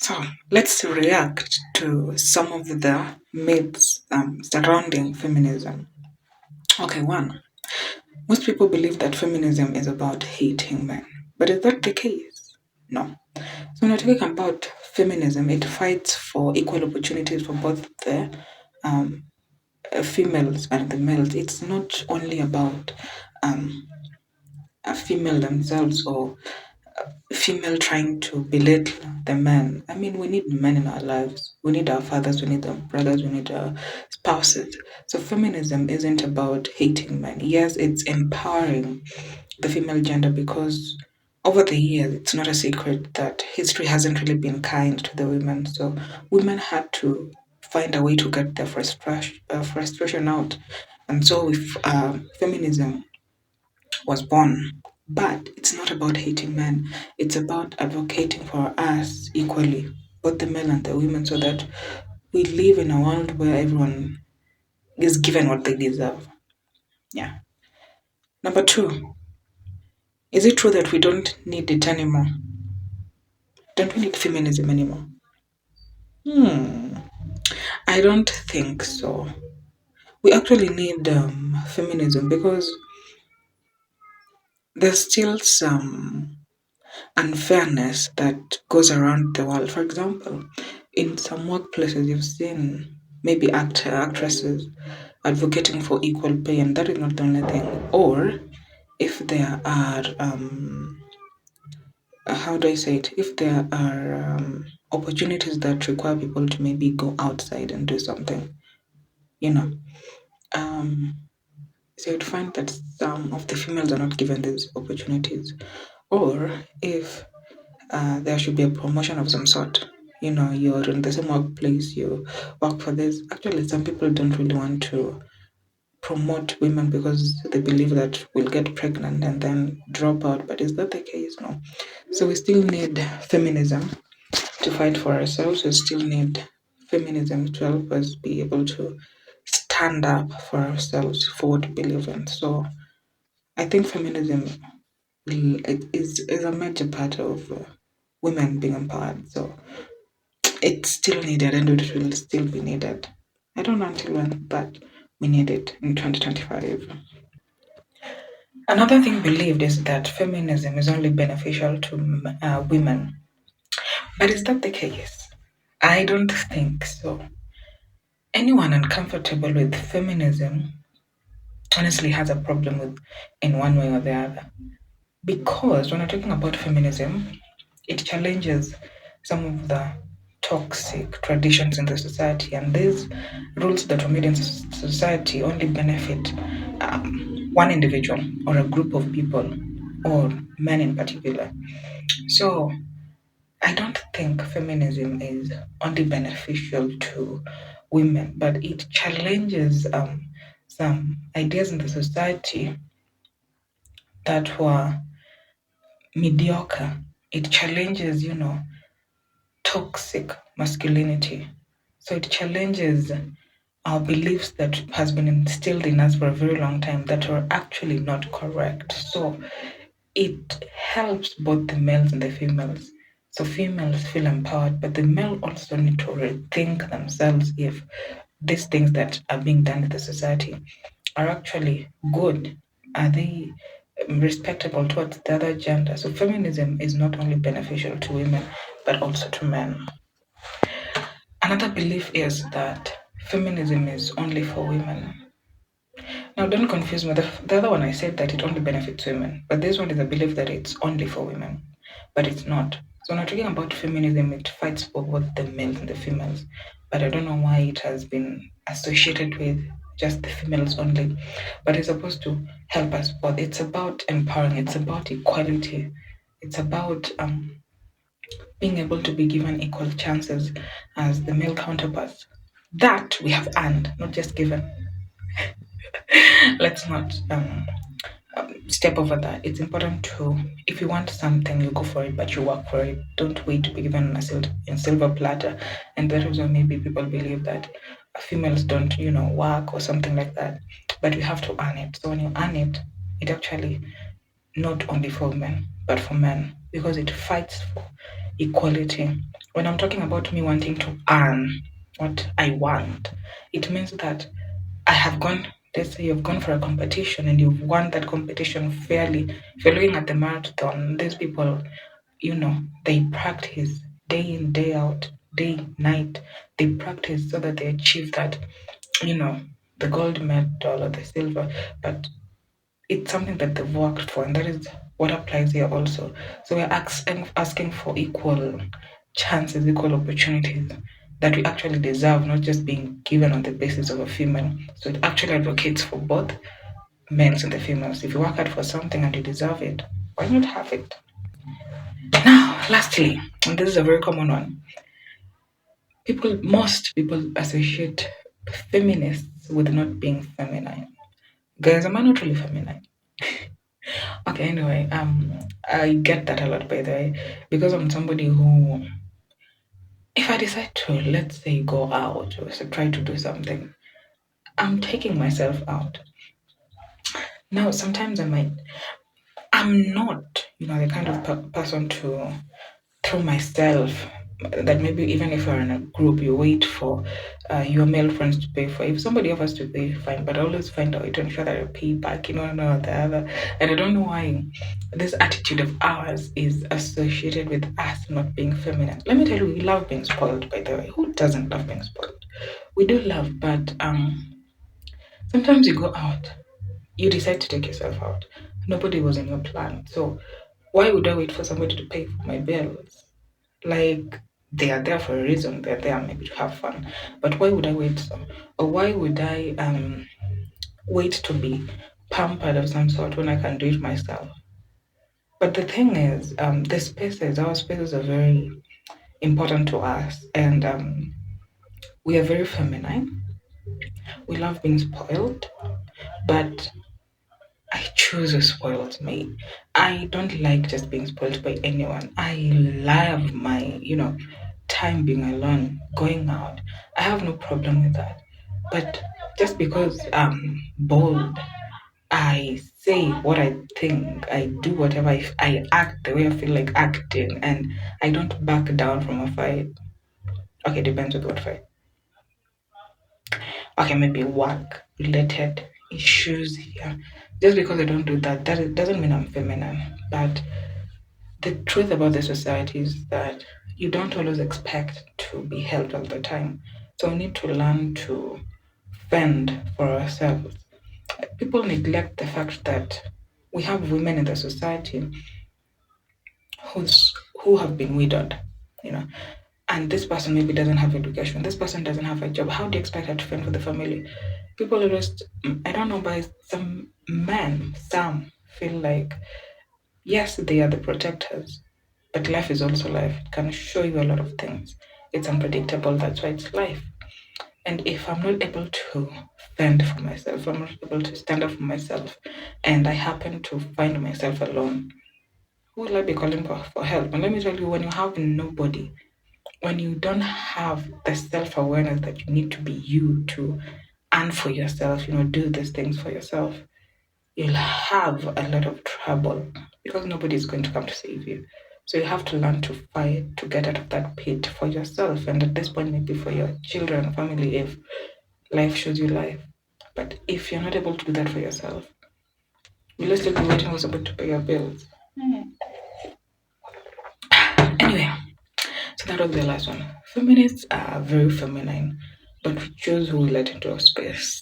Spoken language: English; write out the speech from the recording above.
So let's react to some of the myths surrounding feminism. Okay, one. Most people believe that feminism is about hating men. But is that the case? No. So when we're talking about feminism, it fights for equal opportunities for both the um, females and the males. It's not only about um, a female themselves or female trying to belittle the men. I mean, we need men in our lives. We need our fathers, we need our brothers, we need our spouses. So feminism isn't about hating men. Yes, it's empowering the female gender because over the years, it's not a secret that history hasn't really been kind to the women. So women had to find a way to get their frustration out. And so if feminism was born. But it's not about hating men. It's about advocating for us equally, both the men and the women, so that we live in a world where everyone is given what they deserve. Yeah. Number two, is it true that we don't need it anymore? Don't we need feminism anymore? Hmm. I don't think so. We actually need feminism because there's still some unfairness that goes around the world. For example, in some workplaces, you've seen maybe actresses advocating for equal pay, and that is not the only thing. Or if there are, how do I say it? If there are opportunities that require people to maybe go outside and do something, you know, um, so you'd find that some of the females are not given these opportunities. Or if there should be a promotion of some sort. You know, you're in the same workplace, you work for this. Actually, some people don't really want to promote women because they believe that we'll get pregnant and then drop out. But is that the case? No. So we still need feminism to fight for ourselves. We still need feminism to help us be able to stand up for ourselves for what we believe in. So I think feminism is a major part of women being empowered. So it's still needed and it will still be needed. I don't know until when, but we need it in 2025. Another thing believed is that feminism is only beneficial to women. But is that the case? I don't think so. Anyone uncomfortable with feminism honestly has a problem with in one way or the other. Because when we're talking about feminism, it challenges some of the toxic traditions in the society, and these rules that were made in society only benefit one individual or a group of people or men in particular. So I don't think feminism is only beneficial to women, but it challenges some ideas in the society that were mediocre. It challenges, toxic masculinity. So it challenges our beliefs that has been instilled in us for a very long time that are actually not correct. So it helps both the males and the females. So females feel empowered, but the male also need to rethink themselves if these things that are being done in the society are actually good. Are they respectable towards the other gender? So feminism is not only beneficial to women, but also to men. Another belief is that feminism is only for women. Now, don't confuse me. The other one I said that it only benefits women, but this one is a belief that it's only for women, but it's not. So, when we're talking about feminism, it fights for both the males and the females, but I don't know why it has been associated with just the females only, but it's supposed to help us both. It's about empowering, it's about equality, it's about being able to be given equal chances as the male counterparts. That we have earned, not just given. Let's not step over that. It's important to, if you want something, you go for it, but you work for it. Don't wait to be given in silver platter. And that is why maybe people believe that females don't, work or something like that. But you have to earn it. So when you earn it, it actually not only for women, but for men, because it fights for equality. When I'm talking about me wanting to earn what I want, it means that I have gone, let's say you've gone for a competition and you've won that competition fairly. If you're looking at the marathon, these people, they practice day in, day out, day, night. They practice so that they achieve that, you know, the gold medal or the silver. But it's something that they've worked for, and that is what applies here also. So we're asking for equal chances, equal opportunities that we actually deserve, not just being given on the basis of a female. So it actually advocates for both men's and the females. If you work hard for something and you deserve it, why not have it? Now, lastly, and this is a very common one, most people associate feminists with not being feminine. Guys, am I not really feminine? Okay, anyway, I get that a lot by the way, because I'm somebody who, if I decide to, let's say, go out or try to do something, I'm taking myself out. Now, sometimes I'm not, the kind of person to through myself that maybe even if you're in a group, you wait for your male friends to pay for. If somebody offers to pay, fine, but I always find a way to ensure that I pay back, one or the other. And I don't know why this attitude of ours is associated with us not being feminine. Let me tell you, we love being spoiled, by the way. Who doesn't love being spoiled? We do love, but sometimes you go out, you decide to take yourself out. Nobody was in your plan. So why would I wait for somebody to pay for my bills? Like, they are there for a reason. They're there maybe to have fun. But why would I wait so? Or why would I wait to be pampered of some sort when I can do it myself? But the thing is, our spaces are very important to us, and we are very feminine. We love being spoiled, but I choose a spoiled me. I don't like just being spoiled by anyone. I love my, time being alone, going out. I have no problem with that. But just because I'm bold, I say what I think, I do whatever, I act the way I feel like acting, and I don't back down from a fight. Okay, depends on what fight. Okay, maybe work related issues here. Just because I don't do that, doesn't mean I'm feminine. But the truth about the society is that you don't always expect to be helped all the time. So we need to learn to fend for ourselves. People neglect the fact that we have women in the society who have been widowed, you know, and this person maybe doesn't have education. This person doesn't have a job. How do you expect her to fend for the family? People are just, I don't know, by some feel like, yes, they are the protectors, but life is also life. It can show you a lot of things. It's unpredictable. That's why it's life. And if I'm not able to fend for myself, I'm not able to stand up for myself, and I happen to find myself alone, who will I be calling for help? And let me tell you, when you have nobody, when you don't have the self awareness that you need to be you to and for yourself, do these things for yourself, you'll have a lot of trouble because nobody is going to come to save you. So you have to learn to fight to get out of that pit for yourself, and at this point, maybe for your children, family, if life shows you life. But if you're not able to do that for yourself, you'll still be waiting for somebody to pay your bills. Anyway, so that was the last one. Feminists are very feminine, but we choose who we let into our space.